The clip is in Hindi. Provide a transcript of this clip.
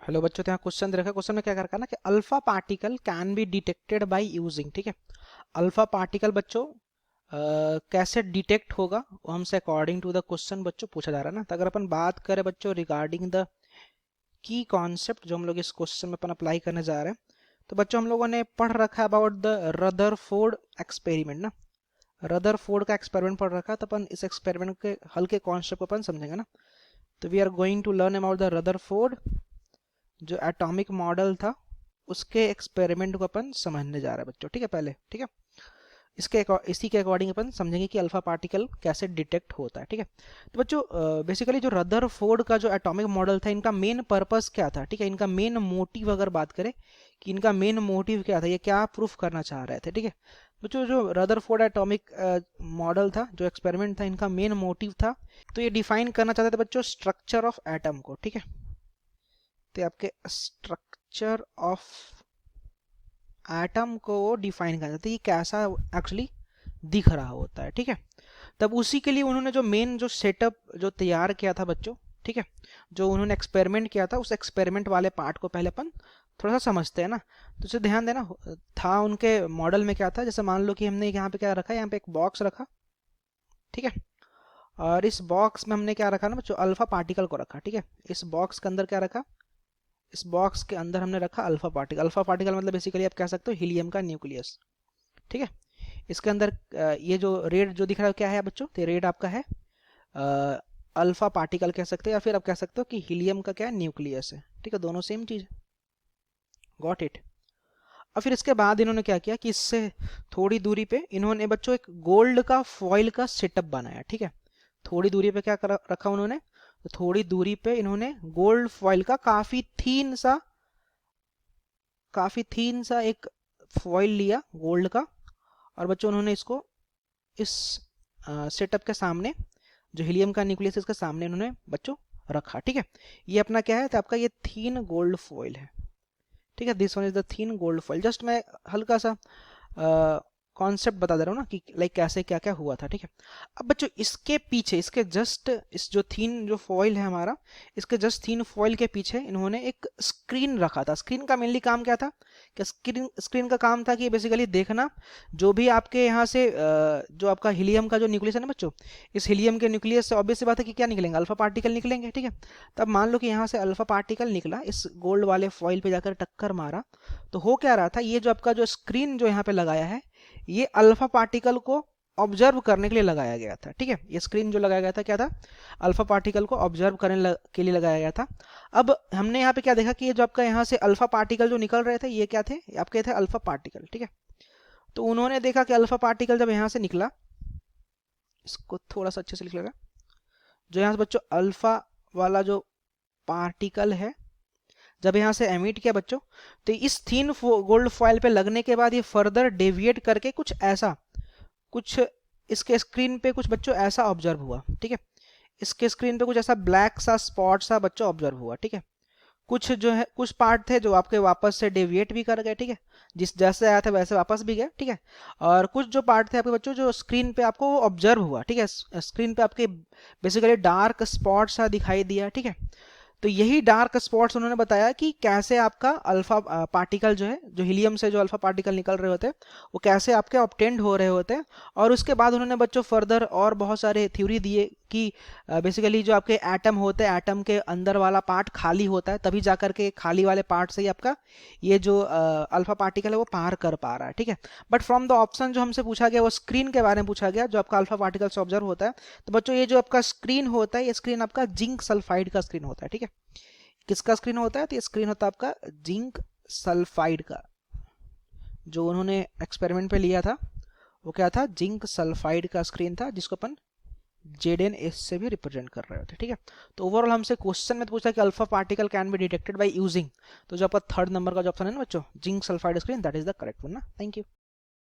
हेलो बच्चों, तो यहाँ क्वेश्चन दे रखा है। क्वेश्चन में क्या कर रखा है ना कि alpha particle can be detected by using, ठीक है। अल्फा पार्टिकल बच्चों कैसे डिटेक्ट होगा वो हमसे अकॉर्डिंग टू द क्वेश्चन बच्चों पूछा जा रहा है ना। तो अगर अपन बात करें बच्चों रिगार्डिंग द की कॉन्सेप्ट जो हम लोग इस क्वेश्चन में अपन अप्लाई करने जा रहे हैं, तो बच्चों हम लोगों ने पढ़ रखा है अबाउट द रदरफोर्ड एक्सपेरिमेंट ना। रदरफोर्ड का एक्सपेरिमेंट पढ़ रखा है, तो अपन इस एक्सपेरिमेंट के हल के कॉन्सेप्ट को अपन समझेंगे ना। तो we are going to learn about the Rutherford जो एटॉमिक मॉडल था उसके एक्सपेरिमेंट को अपन समझने जा रहे हैं बच्चों, ठीक है। पहले ठीक है, इसी के अकॉर्डिंग अपन समझेंगे कि अल्फा पार्टिकल कैसे डिटेक्ट होता है, ठीक है। तो बच्चों बेसिकली जो रदरफोर्ड का जो एटॉमिक मॉडल था, इनका मेन पर्पस क्या था, ठीक है। इनका मेन मोटिव अगर बात करें कि इनका मेन मोटिव क्या था, ये क्या प्रूफ करना चाह रहे थे, ठीक है। बच्चों जो रदरफोर्ड एटॉमिक मॉडल था, जो एक्सपेरिमेंट था, इनका मेन मोटिव था, तो ये डिफाइन करना चाहते थे बच्चों स्ट्रक्चर ऑफ एटम को, ठीक है। तो आपके स्ट्रक्चर ऑफ एटम को डिफाइन करना चाहते हैं, ये कैसा एक्चुअली दिख रहा होता है, ठीक है। तब उसी के लिए उन्होंने जो मेन जो सेटअप जो तैयार किया था बच्चों, ठीक है, जो उन्होंने एक्सपेरिमेंट किया था, उस एक्सपेरिमेंट वाले पार्ट को पहले अपन थोड़ा सा समझते हैं ना। तो उसे ध्यान देना था उनके मॉडल में क्या था। जैसे मान लो कि हमने यहाँ पे क्या रखा है, यहाँ पे एक बॉक्स रखा, ठीक है। और इस बॉक्स में हमने क्या रखा ना बच्चों, अल्फा पार्टिकल को रखा, ठीक है। इस बॉक्स के अंदर क्या रखा, इस बॉक्स के अंदर हमने रखा अल्फा पार्टिकल। अल्फा पार्टिकल मतलब बेसिकली आप कह सकते हो हीलियम का न्यूक्लियस, ठीक है। इसके अंदर ये जो रेड जो दिख रहा है क्या है बच्चों, तो रेड आपका है अल्फा पार्टिकल कह सकते हैं, या फिर आप कह सकते हो कि हीलियम का क्या है, न्यूक्लियस है, ठीक है। दोनों सेम चीज, गॉट इट। और फिर इसके बाद इन्होंने क्या किया कि इससे थोड़ी दूरी पे इन्होंने बच्चों एक गोल्ड का फॉइल का सेटअप बनाया, ठीक है। थोड़ी दूरी पे क्या रखा उन्होंने, तो थोड़ी दूरी पे इन्होंने गोल्ड फॉइल का काफी थीन सा एक फॉइल लिया गोल्ड का, और बच्चों उन्होंने इसको इस सेटअप के सामने, जो हीलियम का न्यूक्लियस इसके सामने इन्होंने बच्चों रखा, ठीक है। ये अपना क्या है, तो आपका ये थीन गोल्ड फॉइल है, ठीक है। This one is the thin gold foil. Just मैं हल्का सा कॉन्सेप्ट बता दे रहा हूँ ना कि लाइक कैसे क्या क्या हुआ था, ठीक है। अब बच्चों इसके पीछे, इसके जस्ट इस जो थीन जो फॉइल है हमारा, इसके जस्ट थीन फॉइल के पीछे इन्होंने एक स्क्रीन रखा था। स्क्रीन का मेनली काम क्या था, कि स्क्रीन का काम था कि बेसिकली देखना जो भी आपके यहाँ से जो आपका हीलियम का जो न्यूक्लियस है ना बच्चों, इस हीलियम के न्यूक्लियस से ऑब्वियस सी बात है कि क्या निकलेंगे, अल्फा पार्टिकल निकलेंगे, ठीक है। तब मान लो कि यहाँ से अल्फा पार्टिकल निकला, इस गोल्ड वाले फॉइल पे जाकर टक्कर मारा, तो हो क्या रहा था, ये जो आपका जो स्क्रीन जो यहाँ पे लगाया है, ये अल्फा पार्टिकल को ऑब्जर्व करने के लिए लगाया गया था, ठीक है। ये स्क्रीन जो लगाया गया था क्या था, अल्फा पार्टिकल को ऑब्जर्व करने के लिए लगाया गया था। अब हमने यहाँ पे क्या देखा कि ये जो आपका यहाँ से अल्फा पार्टिकल जो निकल रहे थे, ये क्या थे, आपके थे अल्फा पार्टिकल, ठीक है। तो उन्होंने देखा कि अल्फा पार्टिकल जब यहाँ से निकला, इसको थोड़ा सा अच्छे से लिख लेगा, जो यहाँ से बच्चों अल्फा वाला जो पार्टिकल है, जब यहाँ से एमिट किया बच्चों, तो इस थीन गोल्ड फॉइल पे लगने के बाद ये फर्दर डेविएट करके कुछ इसके स्क्रीन पे कुछ बच्चों ऐसा ऑब्जर्व हुआ, ठीक है। इसके स्क्रीन पे कुछ ऐसा ब्लैक सा स्पॉट सा बच्चों ऑब्जर्व हुआ, ठीक है। कुछ जो है कुछ पार्ट थे जो आपके वापस से डेविएट भी कर गए, ठीक है, जिस जैसे आया था वैसे वापस भी गए, ठीक है। और कुछ जो पार्ट थे आपके बच्चों जो स्क्रीन पे आपको ऑब्जर्व हुआ, ठीक है, स्क्रीन पे आपके बेसिकली डार्क स्पॉट सा दिखाई दिया, ठीक है। तो यही डार्क स्पॉट्स उन्होंने बताया कि कैसे आपका अल्फा पार्टिकल जो है, जो हीलियम से जो अल्फा पार्टिकल निकल रहे होते हैं, वो कैसे आपके ऑब्टेंड हो रहे होते हैं। और उसके बाद उन्होंने बच्चों फर्दर और बहुत सारे थ्योरी दिए कि बेसिकली जो आपके एटम होते हैं, एटम के अंदर वाला पार्ट खाली होता है, तभी जाकर के खाली वाले पार्ट से ही आपका ये जो अल्फा पार्टिकल है वो पार कर पा रहा है, ठीक है। बट फ्रॉम द ऑप्शन जो हमसे पूछा गया वो स्क्रीन के बारे में पूछा गया, जो आपका अल्फा पार्टिकल से ऑब्जर्व होता है। तो बच्चों ये जो आपका स्क्रीन होता है, ये स्क्रीन आपका जिंक सल्फाइड का स्क्रीन होता है, ठीक है। किसका स्क्रीन होता है, तो ये स्क्रीन होता है आपका जिंक सल्फाइड का। जो उन्होंने एक्सपेरिमेंट पे लिया था वो क्या था, जिंक सल्फाइड का स्क्रीन था, जिसको अपन ZnS से भी रिप्रेजेंट कर रहे होते, ठीक है। तो ओवरऑल हमसे क्वेश्चन में पूछा कि alpha particle can be detected by using, तो जो आपका थर्ड नंबर का जो ऑप्शन है ना बच्चों, zinc sulphide screen, that is the correct one ना। Thank you.